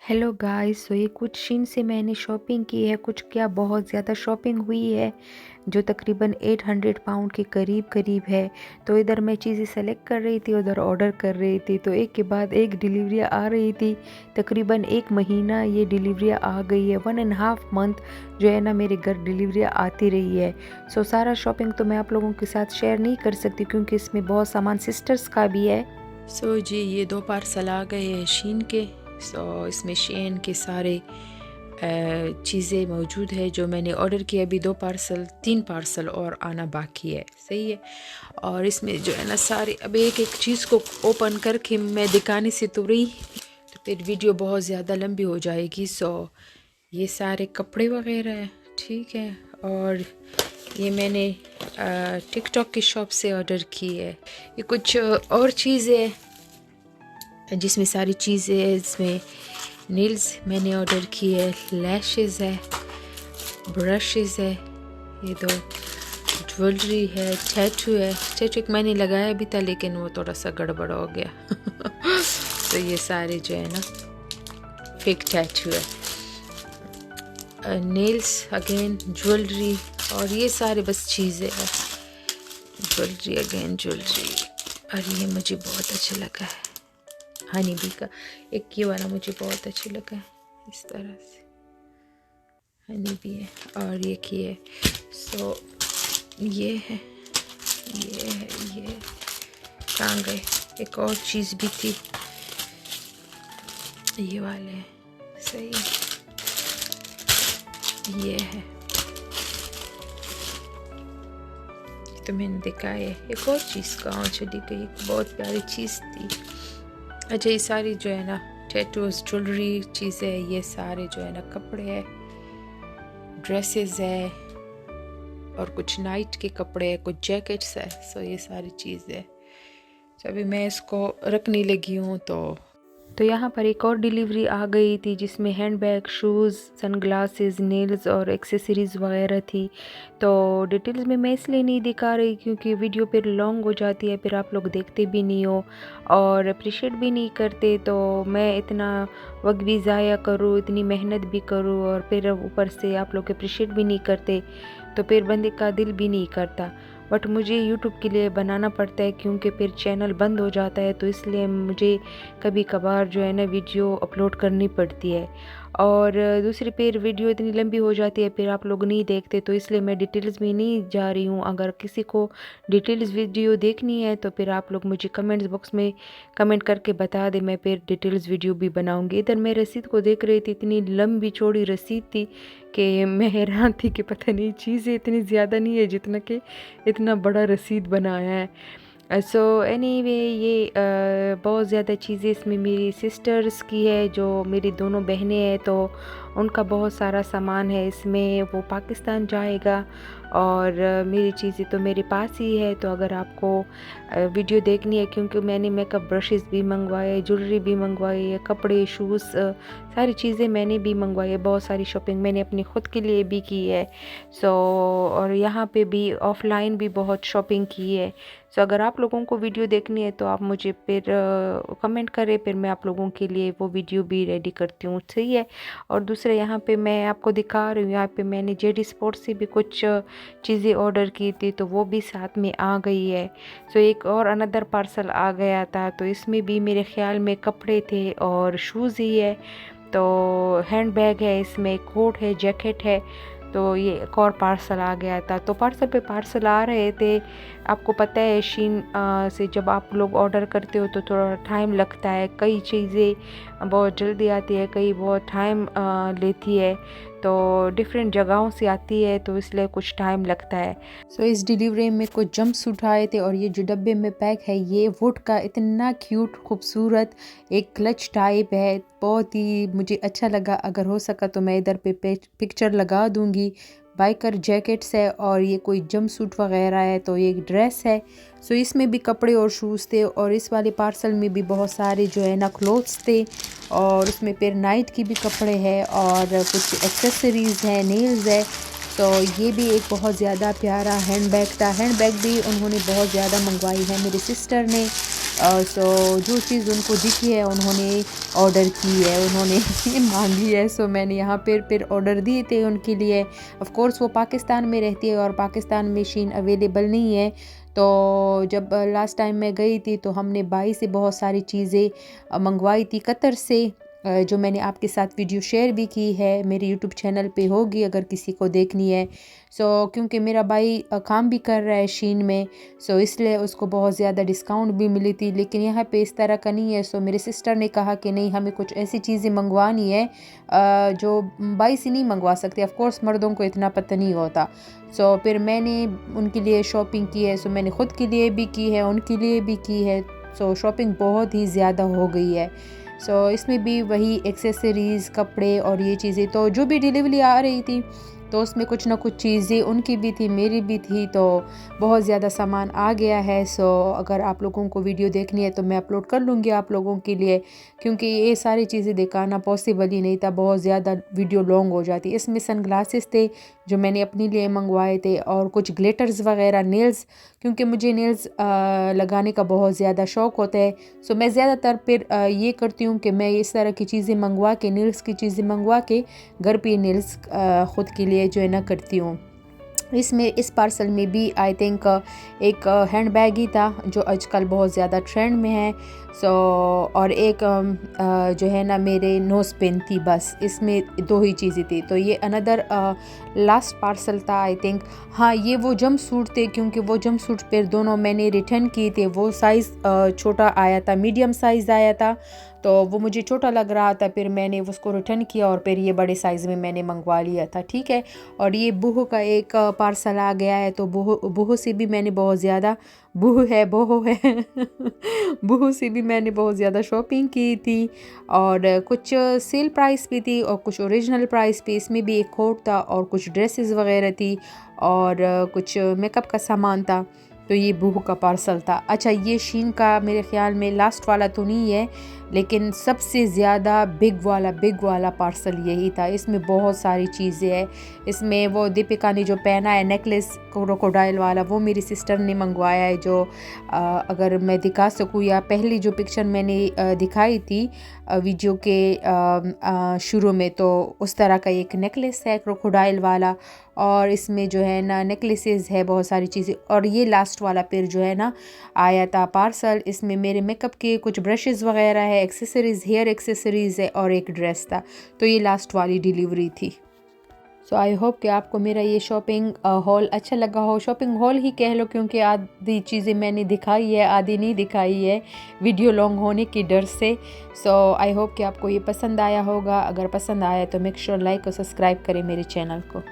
Hello guys, तो ये कुछ शीन से मैंने शॉपिंग की है। कुछ क्या बहुत ज़्यादा शॉपिंग हुई है जो तकरीबन 800 पाउंड के करीब है। तो इधर मैं चीज़ें सेलेक्ट कर रही थी, उधर ऑर्डर कर रही थी, तो एक के बाद एक डिलीवरियाँ आ रही थी। तकरीबन एक महीना ये डिलीवरियाँ आ गई है, 1.5 मंथ जो है ना मेरे घर डिलीवरियाँ आती रही है। सो सारा शॉपिंग तो मैं आप लोगों के साथ शेयर नहीं कर सकती क्योंकि इसमें बहुत सामान सिस्टर्स का भी है। जी ये 2 पार्सल आ गए हैं शीन के। इसमें शीन के सारे चीज़ें मौजूद है जो मैंने ऑर्डर किया। अभी 3 पार्सल और आना बाकी है। सही है। और इसमें जो है ना सारे अब एक एक चीज़ को ओपन करके मैं दिखाने से तो रही तो फिर वीडियो बहुत ज़्यादा लंबी हो जाएगी। ये सारे कपड़े वगैरह है, ठीक है। और ये मैंने टिकटॉक की शॉप से ऑर्डर की है। ये कुछ और चीज़ें जिसमें सारी चीज़ें है। इसमें नील्स मैंने ऑर्डर की है, लैशेस है, ब्रशेस है, ये 2 ज्वेलरी है, टैटू है। टैटू एक मैंने लगाया भी था लेकिन वो थोड़ा सा गड़बड़ हो गया तो ये सारे जो है ना फेक टैटू है। नेल्स अगेन, ज्वेलरी, और ये सारे बस चीज़ें हैं। Jewellery again jewellery. और ये मुझे बहुत अच्छा लगा है, हनी बी का। एक ये वाला मुझे बहुत अच्छा लगा है, इस तरह से हनी बी है। और एक ये है। ये है, ये है, ये कहाँ गए। एक और चीज़ भी थी, ये वाले हैं। सही है, ये है, तो मैंने देखा है। एक और चीज़ कहाँ चली गई, बहुत प्यारी चीज़ थी। अच्छा, ये सारी जो है ना टैटूज, ज्वेलरी चीज़ें, ये सारे जो है ना कपड़े है, ड्रेसेस है, और कुछ नाइट के कपड़े है, कुछ जैकेट्स है। ये सारी चीज़ें है। अभी मैं इसको रखने लगी हूँ। तो यहाँ पर एक और डिलीवरी आ गई थी जिसमें हैंडबैग, शूज़, सनग्लासेस, नेल्स और एक्सेसरीज़ वगैरह थी। तो डिटेल्स में मैं इसलिए नहीं दिखा रही क्योंकि वीडियो फिर लॉन्ग हो जाती है, फिर आप लोग देखते भी नहीं हो और अप्रिशिएट भी नहीं करते। तो मैं इतना वक्त भी ज़ाया करूँ, इतनी मेहनत भी करूँ और फिर ऊपर से आप लोग अप्रिशिएट भी नहीं करते, तो फिर बंदे का दिल भी नहीं करता। बट मुझे यूट्यूब के लिए बनाना पड़ता है क्योंकि फिर चैनल बंद हो जाता है, तो इसलिए मुझे कभी कभार जो है ना वीडियो अपलोड करनी पड़ती है। और दूसरी फिर वीडियो इतनी लंबी हो जाती है, फिर आप लोग नहीं देखते, तो इसलिए मैं डिटेल्स में नहीं जा रही हूँ। अगर किसी को डिटेल्स वीडियो देखनी है तो फिर आप लोग मुझे कमेंट्स बॉक्स में कमेंट करके बता दें, मैं फिर डिटेल्स वीडियो भी बनाऊँगी। इधर मैं रसीद को देख रही थी, इतनी लंबी चौड़ी रसीद थी कि मैं हैरान थी कि पता नहीं चीज़ें इतनी ज़्यादा नहीं है जितना कि इतना बड़ा रसीद बनाया है। एनीवे ये बहुत ज़्यादा चीज़ें इसमें मेरी सिस्टर्स की है, जो मेरी दोनों बहनें हैं, तो उनका बहुत सारा सामान है इसमें। वो पाकिस्तान जाएगा और मेरी चीज़ें तो मेरे पास ही है। तो अगर आपको वीडियो देखनी है, क्योंकि मैंने मेकअप ब्रशेस भी मंगवाए, ज्वेलरी भी मंगवाई है, कपड़े, शूज़, सारी चीज़ें मैंने भी मंगवाई है। बहुत सारी शॉपिंग मैंने अपनी ख़ुद के लिए भी की है। और यहाँ पे भी ऑफ़लाइन भी बहुत शॉपिंग की है। अगर आप लोगों को वीडियो देखनी है तो आप मुझे फिर कमेंट करें, फिर मैं आप लोगों के लिए वो वीडियो भी रेडी करती हूँ। सही है। और दूसरे यहाँ पे मैं आपको दिखा रही हूँ, यहाँ पे मैंने जेडी स्पोर्ट से भी कुछ चीज़ें ऑर्डर की थी, तो वो भी साथ में आ गई है। एक और अनदर पार्सल आ गया था, तो इसमें भी मेरे ख्याल में कपड़े थे और शूज़ ही है। तो हैंड बैग है, इसमें कोट है, जैकेट है। तो ये एक और पार्सल आ गया था। तो पार्सल पे पार्सल आ रहे थे। आपको पता है शीन से जब आप लोग ऑर्डर करते हो तो थोड़ा टाइम लगता है। कई चीज़ें बहुत जल्दी आती है, कई बहुत टाइम लेती है। तो डिफरेंट जगहों से आती है, तो इसलिए कुछ टाइम लगता है। इस डिलीवरी में कुछ जंप सूट आए थे, और ये जो डब्बे में पैक है ये वुड का इतना क्यूट खूबसूरत एक क्लच टाइप है, बहुत ही मुझे अच्छा लगा। अगर हो सका तो मैं इधर पे पिक्चर लगा दूंगी। बाइकर जैकेट्स है और ये कोई जंप सूट वगैरह है, तो ये एक ड्रेस है। इसमें भी कपड़े और शूज़ थे, और इस वाले पार्सल में भी बहुत सारे जो है ना क्लोथ्स थे, और उसमें फिर नाइट की भी कपड़े हैं और कुछ एक्सेसरीज़ हैं, नेल्स है। ये भी एक बहुत ज़्यादा प्यारा हैंड बैग था। हैंड बैग भी उन्होंने बहुत ज़्यादा मंगवाई है मेरी सिस्टर ने। सो जो चीज़ उनको दिखी है उन्होंने ऑर्डर की है, उन्होंने मांगी है। सो मैंने यहाँ पर फिर ऑर्डर दिए थे उनके लिए। ऑफ़ कोर्स वो पाकिस्तान में रहती है और पाकिस्तान में शीन अवेलेबल नहीं है। तो जब लास्ट टाइम मैं गई थी तो हमने भाई से बहुत सारी चीज़ें मंगवाई थी कतर से, जो मैंने आपके साथ वीडियो शेयर भी की है, मेरे यूट्यूब चैनल पे होगी अगर किसी को देखनी है। सो क्योंकि मेरा भाई काम भी कर रहा है शीन में, सो इसलिए उसको बहुत ज़्यादा डिस्काउंट भी मिली थी। लेकिन यहाँ पे इस तरह का नहीं है। सो मेरे सिस्टर ने कहा कि नहीं, हमें कुछ ऐसी चीज़ें मंगवानी है जो भाई से नहीं मंगवा सकते। ऑफ़ कोर्स मर्दों को इतना पता नहीं होता। सो फिर मैंने उनके लिए शॉपिंग की है। सो मैंने ख़ुद के लिए भी की है, उनके लिए भी की है। सो शॉपिंग बहुत ही ज़्यादा हो गई है। सो इसमें भी वही एक्सेसरीज़, कपड़े और ये चीज़ें, तो जो भी डिलीवरी आ रही थी तो उसमें कुछ ना कुछ चीज़ें उनकी भी थी, मेरी भी थी, तो बहुत ज़्यादा सामान आ गया है। सो अगर आप लोगों को वीडियो देखनी है तो मैं अपलोड कर लूँगी आप लोगों के लिए, क्योंकि ये सारी चीज़ें दिखाना पॉसिबल ही नहीं था, बहुत ज़्यादा वीडियो लॉन्ग हो जाती। इसमें सनग्लासेस थे जो मैंने अपने लिए मंगवाए थे, और कुछ ग्लिटर्स वगैरह, नेल्स, क्योंकि मुझे नेल्स लगाने का बहुत ज़्यादा शौक़ होता है। सो मैं ज़्यादातर फिर ये करती हूँ कि मैं इस तरह की चीज़ें मंगवा के, नेल्स की चीज़ें मंगवा के घर पे नेल्स ख़ुद के लिए जो है ना करती हूँ। इसमें इस पार्सल में भी आई थिंक एक हैंड बैग ही था जो आजकल बहुत ज़्यादा ट्रेंड में है। सो और एक जो है ना मेरे नोज़ पिन थी, बस इसमें दो ही चीज़ें थी। तो ये अनदर लास्ट पार्सल था आई थिंक। हाँ, ये वो जंप सूट थे, क्योंकि वो जंप सूट फिर दोनों मैंने रिटर्न किए थे। वो साइज़ छोटा आया था, मीडियम साइज़ आया था, तो वो मुझे छोटा लग रहा था, फिर मैंने उसको रिटर्न किया और फिर ये बड़े साइज़ में मैंने मंगवा लिया था, ठीक है। और ये बूहो का एक पार्सल आ गया है। तो बूहो से भी मैंने बहुत ज़्यादा बूहो है बूहो से भी मैंने बहुत ज़्यादा शॉपिंग की थी, और कुछ सेल प्राइस भी थी और कुछ ओरिजिनल प्राइस पे। इसमें भी एक कोट था और कुछ ड्रेसेस वगैरह थी और कुछ मेकअप का सामान था। तो ये बूहो का पार्सल था। अच्छा, ये शीन का मेरे ख़्याल में लास्ट वाला तो नहीं है, लेकिन सबसे ज़्यादा बिग वाला पार्सल यही था। इसमें बहुत सारी चीज़ें हैं। इसमें वो दीपिका ने जो पहना है नेकलेस क्रोकोडाइल वाला, वो मेरी सिस्टर ने मंगवाया है। जो अगर मैं दिखा सकूँ, या पहली जो पिक्चर मैंने दिखाई थी वीडियो के शुरू में, तो उस तरह का एक नेकलेस है क्रोकोडाइल वाला, और इसमें जो है ना नेकलेसेस है, बहुत सारी चीज़ें। और ये लास्ट वाला फिर जो है ना आया था पार्सल, इसमें मेरे मेकअप के कुछ ब्रशेज़ वगैरह है, एक्सेसरीज़, हेयर एक्सेसरीज़ है, और एक ड्रेस था। तो ये लास्ट वाली डिलीवरी थी। सो आई होप कि आपको मेरा ये शॉपिंग हॉल अच्छा लगा हो। शॉपिंग हॉल ही कह लो, क्योंकि आधी चीज़ें मैंने दिखाई है, आधी नहीं दिखाई है वीडियो लॉन्ग होने की डर से। सो आई होप कि आपको ये पसंद आया होगा। अगर पसंद आया तो मेक श्योर लाइक और सब्सक्राइब करें मेरे चैनल को।